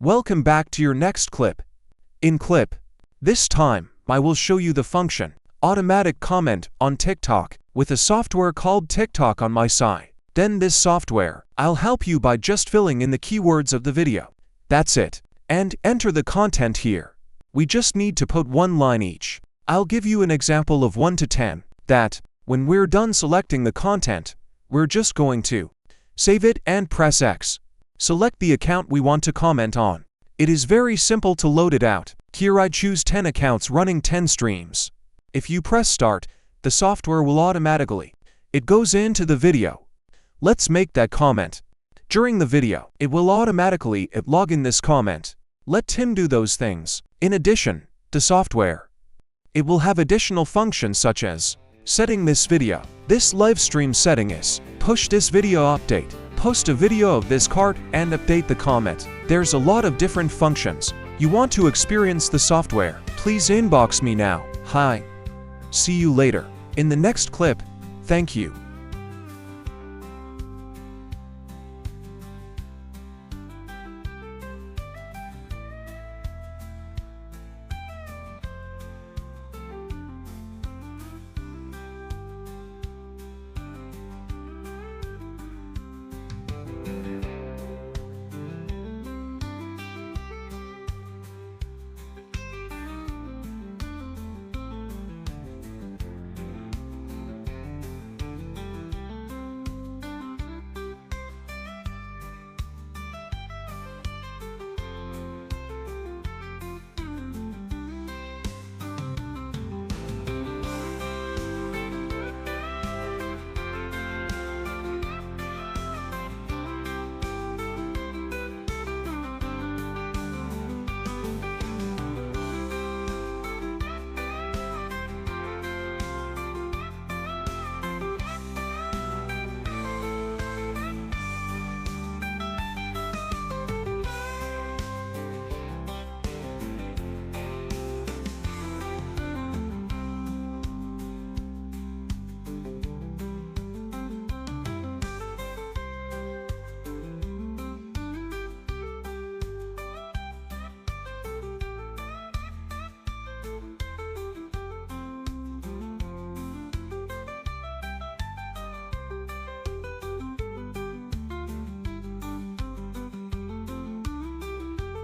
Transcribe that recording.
Welcome back to your next clip. In clip, this time, I will show you the function, automatic comment on TikTok, with a software called TikTok on my side. Then this software, I'll help you by just filling in the keywords of the video. That's it. And enter the content here. We just need to put one line each. I'll give you an example of 1 to 10, that, when we're done selecting the content, we're just going to save it and press X. Select the account we want to comment on. It is very simple to load it out. Here I choose 10 accounts running 10 streams. If you press start, the software will automatically. It goes into the video. Let's make that comment. During the video, it will automatically log in this comment. Let Tim do those things. In addition, the software, it will have additional functions such as setting this video. This live stream setting is push this video update, post a video of this card, and update the comment. There's a lot of different functions. You want to experience the software? Please inbox me now. Hi. See you later. In the next clip. Thank you.